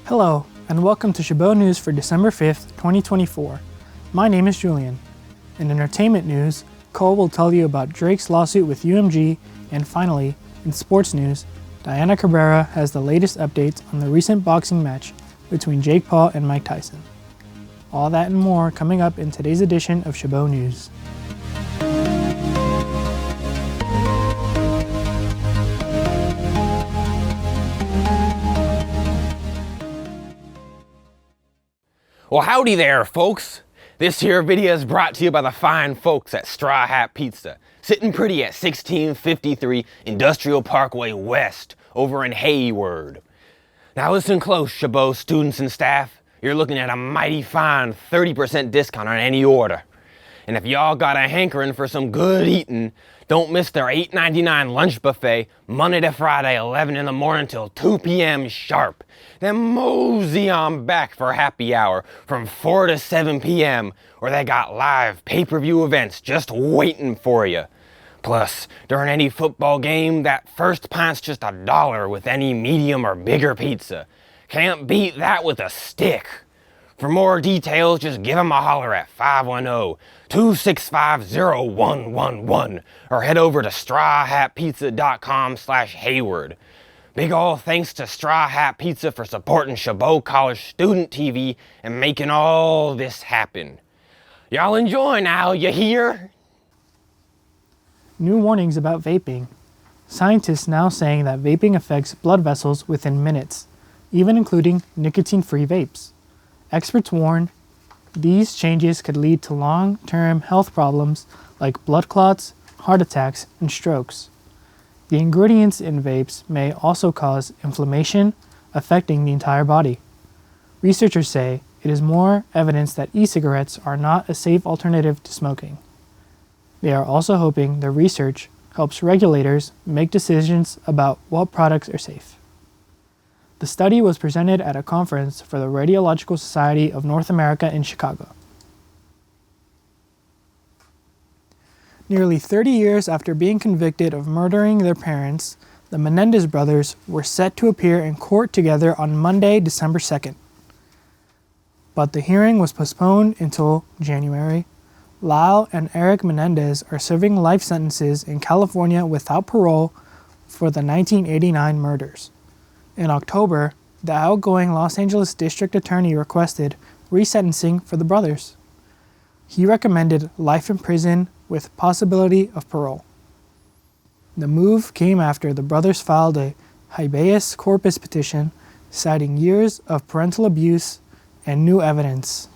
Hello, and welcome to Chabot News for December 5th, 2024. My name is Julian. In entertainment news, Cole will tell you about Drake's lawsuit with UMG, and finally, in sports news, Diana Cabrera has the latest updates on the recent boxing match between Jake Paul and Mike Tyson. All that and more coming up in today's edition of Chabot News. Well, howdy there, folks. This here video is brought to you by the fine folks at Straw Hat Pizza, sitting pretty at 1653 Industrial Parkway West over in Hayward. Now listen close, Chabot students and staff. You're looking at a mighty fine 30% discount on any order. And if y'all got a hankering for some good eating, don't miss their $8.99 lunch buffet Monday to Friday, 11 in the morning till 2 p.m. sharp. Then mosey on back for happy hour from 4 to 7 p.m. where they got live pay-per-view events just waiting for you. Plus, during any football game, that first pint's just $1 with any medium or bigger pizza. Can't beat that with a stick. For more details, just give them a holler at 510-265-0111 or head over to strawhatpizza.com/Hayward. Big ol' thanks to Straw Hat Pizza for supporting Chabot College Student TV and making all this happen. Y'all enjoy now, you hear? New warnings about vaping. Scientists now saying that vaping affects blood vessels within minutes, even including nicotine-free vapes. Experts warn these changes could lead to long-term health problems like blood clots, heart attacks, and strokes. The ingredients in vapes may also cause inflammation, affecting the entire body. Researchers say it is more evidence that e-cigarettes are not a safe alternative to smoking. They are also hoping the research helps regulators make decisions about what products are safe. The study was presented at a conference for the Radiological Society of North America in Chicago. Nearly 30 years after being convicted of murdering their parents, the Menendez brothers were set to appear in court together on Monday, December 2nd. But the hearing was postponed until January. Lyle and Eric Menendez are serving life sentences in California without parole for the 1989 murders. In October, the outgoing Los Angeles District Attorney requested resentencing for the brothers. He recommended life in prison with possibility of parole. The move came after the brothers filed a habeas corpus petition citing years of parental abuse and new evidence.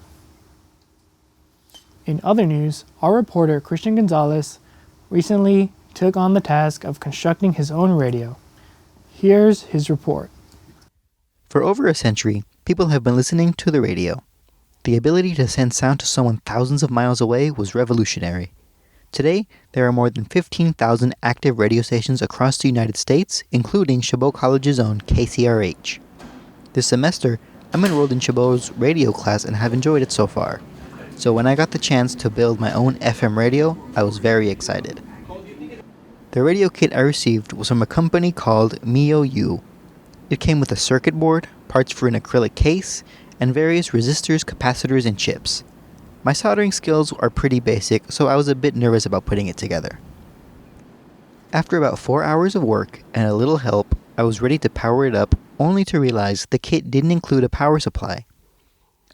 In other news, our reporter Christian Gonzalez recently took on the task of constructing his own radio. Here's his report. For over a century, people have been listening to the radio. The ability to send sound to someone thousands of miles away was revolutionary. Today, there are more than 15,000 active radio stations across the United States, including Chabot College's own KCRH. This semester, I'm enrolled in Chabot's radio class and have enjoyed it so far. So when I got the chance to build my own FM radio, I was very excited. The radio kit I received was from a company called MioU. It came with a circuit board, parts for an acrylic case, and various resistors, capacitors, and chips. My soldering skills are pretty basic, so I was a bit nervous about putting it together. After about 4 hours of work and a little help, I was ready to power it up, only to realize the kit didn't include a power supply.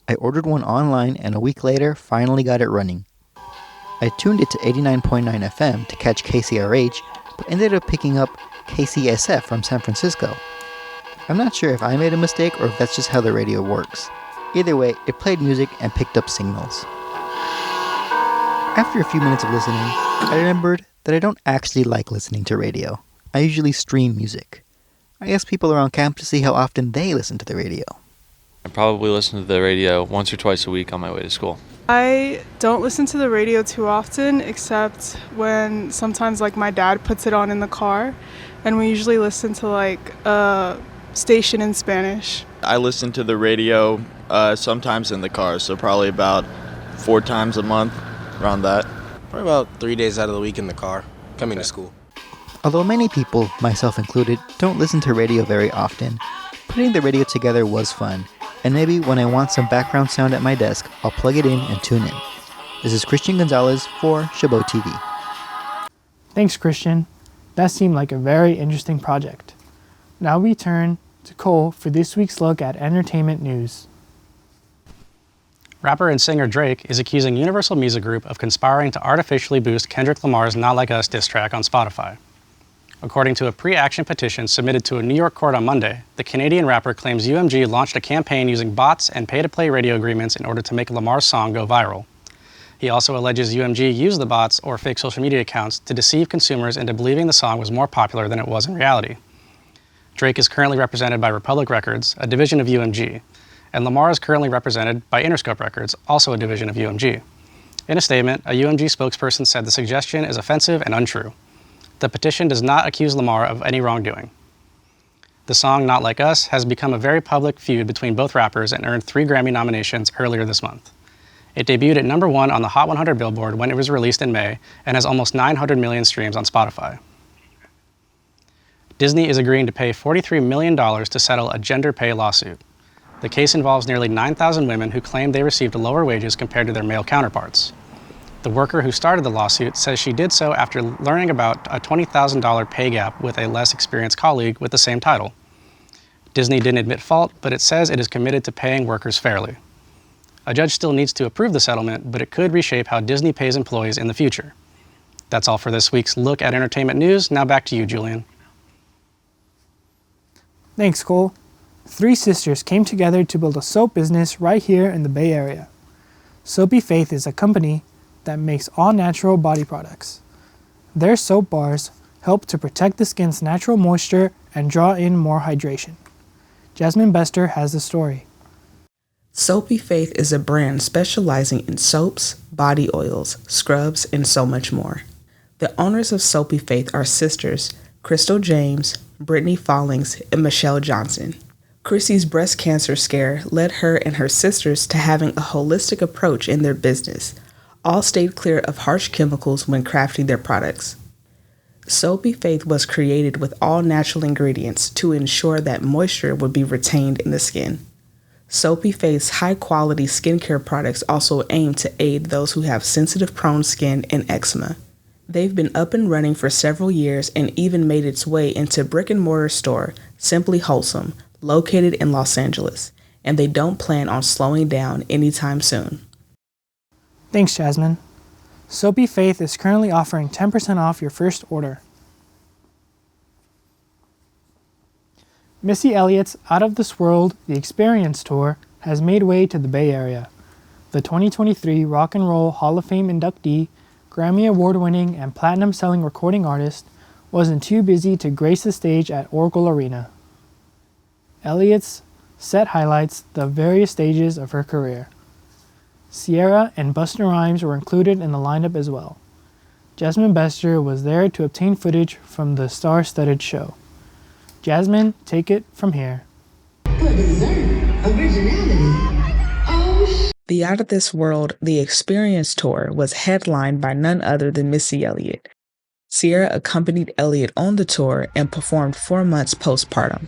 I ordered one online and a week later finally got it running. I tuned it to 89.9 FM to catch KCRH, but ended up picking up KCSF from San Francisco. I'm not sure if I made a mistake or if that's just how the radio works. Either way, it played music and picked up signals. After a few minutes of listening, I remembered that I don't actually like listening to radio. I usually stream music. I asked people around campus to see how often they listen to the radio. I probably listen to the radio once or twice a week on my way to school. I don't listen to the radio too often, except when sometimes my dad puts it on in the car, and we usually listen to a station in Spanish. I listen to the radio sometimes in the car, so probably about 4 times a month, around that. Probably about 3 days out of the week in the car, coming to school. Although many people, myself included, don't listen to radio very often, Putting the radio together was fun, and maybe when I want some background sound at my desk, I'll plug it in and tune in. This is Christian Gonzalez for Chabot TV. Thanks, Christian. That seemed like a very interesting project. Now we turn to Cole for this week's look at entertainment news. Rapper and singer Drake is accusing Universal Music Group of conspiring to artificially boost Kendrick Lamar's Not Like Us diss track on Spotify. According to a pre-action petition submitted to a New York court on Monday, the Canadian rapper claims UMG launched a campaign using bots and pay-to-play radio agreements in order to make Lamar's song go viral. He also alleges UMG used the bots or fake social media accounts to deceive consumers into believing the song was more popular than it was in reality. Drake is currently represented by Republic Records, a division of UMG, and Lamar is currently represented by Interscope Records, also a division of UMG. In a statement, a UMG spokesperson said the suggestion is offensive and untrue. The petition does not accuse Lamar of any wrongdoing. The song Not Like Us has become a very public feud between both rappers and earned 3 Grammy nominations earlier this month. It debuted at number 1 on the Hot 100 Billboard when it was released in May and has almost 900 million streams on Spotify. Disney is agreeing to pay $43 million to settle a gender pay lawsuit. The case involves nearly 9,000 women who claim they received lower wages compared to their male counterparts. The worker who started the lawsuit says she did so after learning about a $20,000 pay gap with a less experienced colleague with the same title. Disney didn't admit fault, but it says it is committed to paying workers fairly. A judge still needs to approve the settlement, but it could reshape how Disney pays employees in the future. That's all for this week's look at entertainment news. Now back to you, Julian. Thanks, Cole. 3 sisters came together to build a soap business right here in the Bay Area. Soapy Faith is a company that makes all-natural body products. Their soap bars help to protect the skin's natural moisture and draw in more hydration. Jasmine Bester has the story. Soapy Faith is a brand specializing in soaps, body oils, scrubs, and so much more. The owners of Soapy Faith are sisters Crystal James, Brittany Fallings, and Michelle Johnson. Chrissy's breast cancer scare led her and her sisters to having a holistic approach in their business. All stayed clear of harsh chemicals when crafting their products. Soapy Faith was created with all natural ingredients to ensure that moisture would be retained in the skin. Soapy Faith's high-quality skincare products also aim to aid those who have sensitive prone skin and eczema. They've been up and running for several years and even made its way into brick-and-mortar store, Simply Wholesome, located in Los Angeles, and they don't plan on slowing down anytime soon. Thanks, Jasmine. Soapy Faith is currently offering 10% off your first order. Missy Elliott's Out of This World, The Experience Tour has made way to the Bay Area. The 2023 Rock and Roll Hall of Fame inductee, Grammy Award-winning and platinum-selling recording artist, wasn't too busy to grace the stage at Oracle Arena. Elliott's set highlights the various stages of her career. Sierra and Busta Rhymes were included in the lineup as well. Jasmine Bester was there to obtain footage from the star-studded show. Jasmine, take it from here. The Out of This World, The Experience Tour was headlined by none other than Missy Elliott. Sierra accompanied Elliott on the tour and performed 4 months postpartum.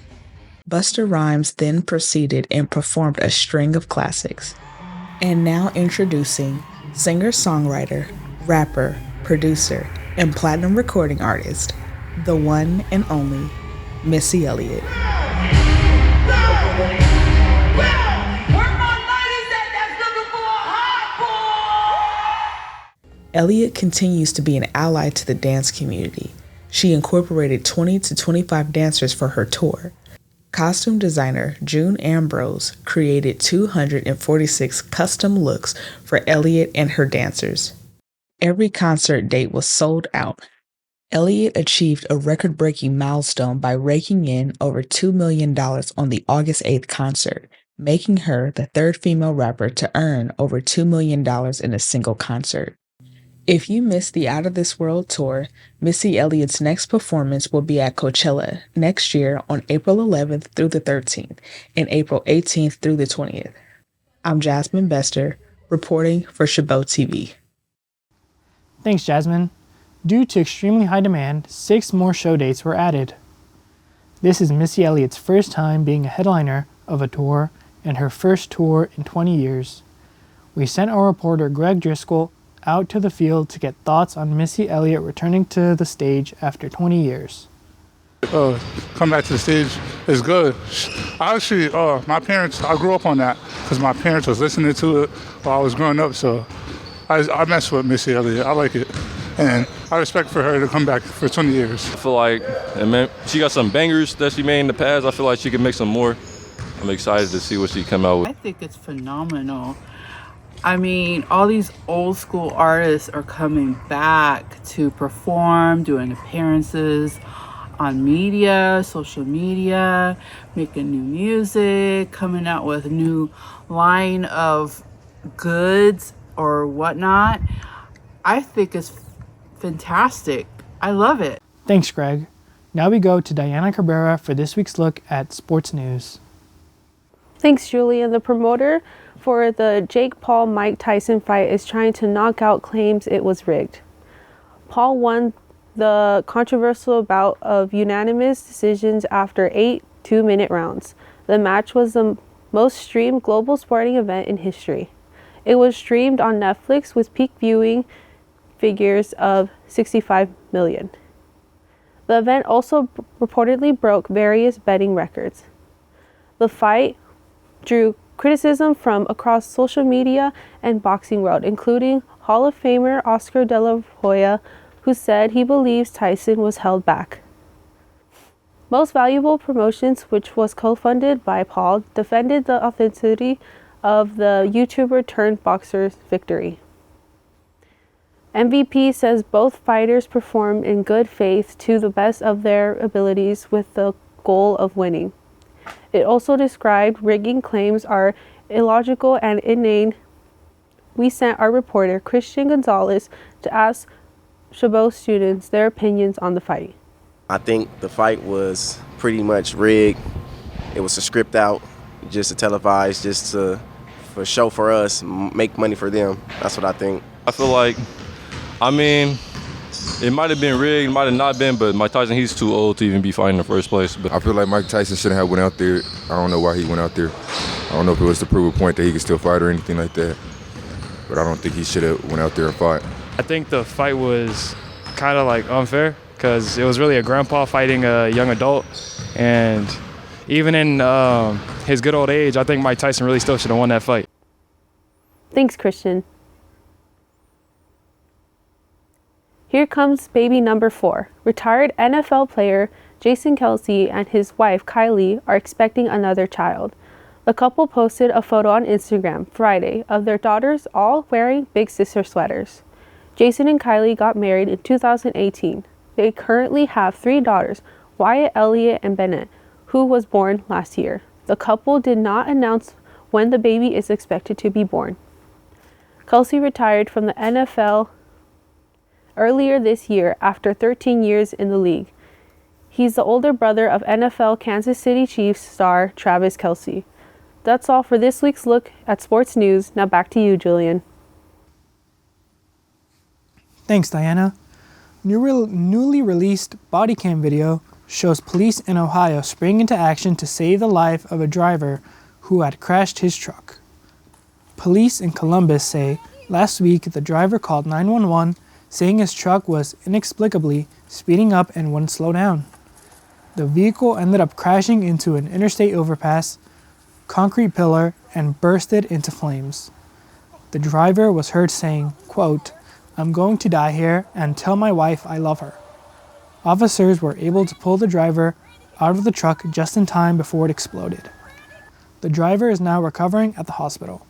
Busta Rhymes then proceeded and performed a string of classics. And now introducing singer-songwriter, rapper, producer, and platinum recording artist, the one and only Missy Elliott. Elliott continues to be an ally to the dance community. She incorporated 20 to 25 dancers for her tour. Costume designer June Ambrose created 246 custom looks for Elliott and her dancers. Every concert date was sold out. Elliott achieved a record-breaking milestone by raking in over $2 million on the August 8th concert, making her the 3rd female rapper to earn over $2 million in a single concert. If you missed the Out of This World tour, Missy Elliott's next performance will be at Coachella next year on April 11th through the 13th and April 18th through the 20th. I'm Jasmine Bester, reporting for Chabot TV. Thanks, Jasmine. Due to extremely high demand, 6 more show dates were added. This is Missy Elliott's first time being a headliner of a tour and her first tour in 20 years. We sent our reporter Greg Driscoll out to the field to get thoughts on Missy Elliott returning to the stage after 20 years. Come back to the stage is good. Actually, my parents, I grew up on that because my parents was listening to it while I was growing up, so I mess with Missy Elliott. I like it, and I respect for her to come back for 20 years. I feel like she got some bangers that she made in the past. I feel like she can make some more. I'm excited to see what she come out with. I think it's phenomenal. I mean, all these old school artists are coming back to perform, doing appearances on media, social media, making new music, coming out with a new line of goods or whatnot. I think it's fantastic. I love it. Thanks, Greg. Now we go to Diana Cabrera for this week's look at sports news. Thanks, Julian. The promoter for the Jake Paul-Mike Tyson fight is trying to knock out claims it was rigged. Paul won the controversial bout of unanimous decisions after 8 two-minute rounds. The match was the most streamed global sporting event in history. It was streamed on Netflix with peak viewing figures of 65 million. The event also reportedly broke various betting records. The fight drew criticism from across social media and boxing world, including Hall of Famer Oscar De La Hoya, who said he believes Tyson was held back. Most Valuable Promotions, which was co-funded by Paul, defended the authenticity of the YouTuber turned boxer's victory. MVP says both fighters performed in good faith to the best of their abilities with the goal of winning. It also described rigging claims are illogical and inane. We sent our reporter Christian Gonzalez to ask Chabot students their opinions on the fight. I think the fight was pretty much rigged. It was a script out, just to televise, just to for show for us, make money for them. That's what I think. I feel like, it might have been rigged, it might have not been, but Mike Tyson, he's too old to even be fighting in the first place. But I feel like Mike Tyson shouldn't have went out there. I don't know why he went out there. I don't know if it was to prove a point that he could still fight or anything like that. But I don't think he should have went out there and fought. I think the fight was kind of like unfair because it was really a grandpa fighting a young adult. And even in his good old age, I think Mike Tyson really still should have won that fight. Thanks, Christian. Here comes baby number 4. Retired NFL player Jason Kelsey and his wife Kylie are expecting another child. The couple posted a photo on Instagram Friday of their daughters all wearing big sister sweaters. Jason and Kylie got married in 2018. They currently have 3 daughters, Wyatt, Elliott, and Bennett, who was born last year. The couple did not announce when the baby is expected to be born. Kelsey retired from the NFL earlier this year after 13 years in the league. He's the older brother of NFL Kansas City Chiefs star Travis Kelsey. That's all for this week's look at sports news. Now back to you, Julian. Thanks, Diana. Newly released body cam video shows police in Ohio spring into action to save the life of a driver who had crashed his truck. Police in Columbus say last week the driver called 911 saying his truck was inexplicably speeding up and wouldn't slow down. The vehicle ended up crashing into an interstate overpass, concrete pillar, and bursted into flames. The driver was heard saying, quote, "I'm going to die here and tell my wife I love her." Officers were able to pull the driver out of the truck just in time before it exploded. The driver is now recovering at the hospital.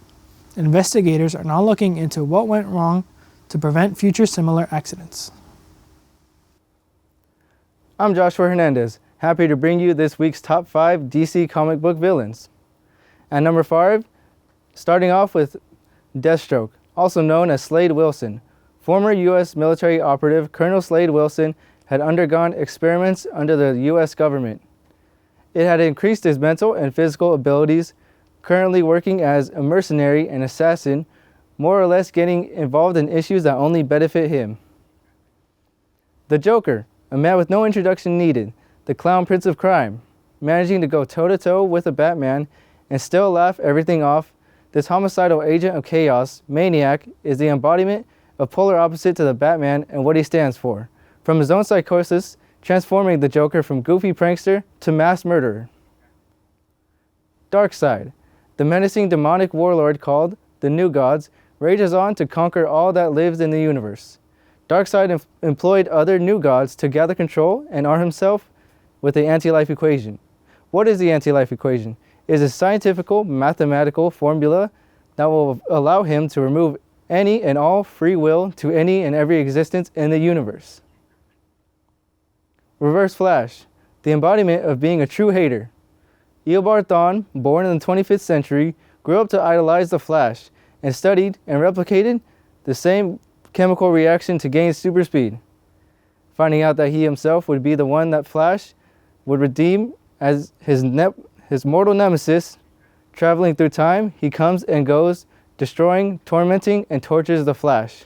Investigators are now looking into what went wrong to prevent future similar accidents. I'm Joshua Hernandez, happy to bring you this week's top 5 DC comic book villains. At number 5, starting off with Deathstroke, also known as Slade Wilson. Former U.S. military operative Colonel Slade Wilson had undergone experiments under the U.S. government. It had increased his mental and physical abilities, currently working as a mercenary and assassin, more or less getting involved in issues that only benefit him. The Joker, a man with no introduction needed. the clown prince of crime. Managing to go toe-to-toe with a Batman and still laugh everything off, this homicidal agent of chaos, Maniac, is the embodiment of polar opposite to the Batman and what he stands for. From his own psychosis, transforming the Joker from goofy prankster to mass murderer. Darkseid, the menacing demonic warlord called the New Gods, rages on to conquer all that lives in the universe. Darkseid employed other New Gods to gather control and arm himself with the anti-life equation. What is the anti-life equation? It is a scientific, mathematical formula that will allow him to remove any and all free will to any and every existence in the universe. Reverse Flash, the embodiment of being a true hater. Eobard Thawne, born in the 25th century, grew up to idolize the Flash and studied and replicated the same chemical reaction to gain super speed. Finding out that he himself would be the one that Flash would redeem as his mortal nemesis, traveling through time, he comes and goes, destroying, tormenting, and tortures the Flash.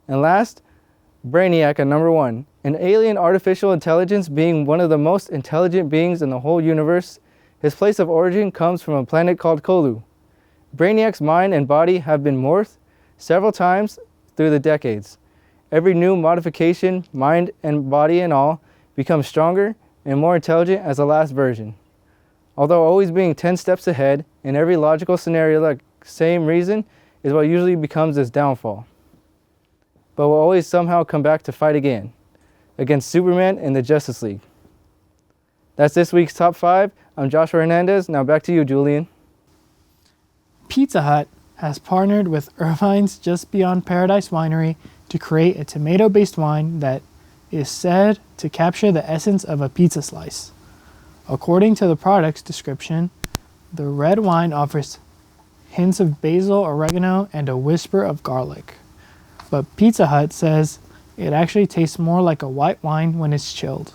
And last, Brainiac at number 1. An alien artificial intelligence being one of the most intelligent beings in the whole universe, his place of origin comes from a planet called Kolu. Brainiac's mind and body have been morphed several times through the decades. Every new modification, mind and body and all, becomes stronger and more intelligent as the last version. Although always being 10 steps ahead, in every logical scenario, the same reason is what usually becomes his downfall. But will always somehow come back to fight again, against Superman and the Justice League. That's this week's Top 5. I'm Joshua Hernandez. Now back to you, Julian. Pizza Hut has partnered with Irvine's Just Beyond Paradise Winery to create a tomato-based wine that is said to capture the essence of a pizza slice. According to the product's description, the red wine offers hints of basil, oregano, and a whisper of garlic. But Pizza Hut says it actually tastes more like a white wine when it's chilled.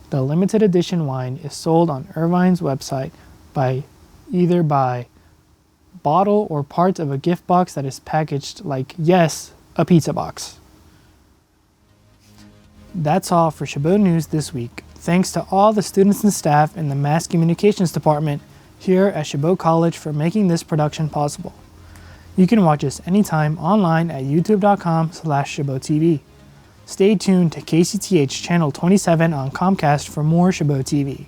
The limited edition wine is sold on Irvine's website by bottle or parts of a gift box that is packaged like, yes, a pizza box. That's all for Chabot News this week. Thanks to all the students and staff in the Mass Communications Department here at Chabot College for making this production possible. You can watch us anytime online at youtube.com/ChabotTV. Stay tuned to KCTH Channel 27 on Comcast for more Chabot TV.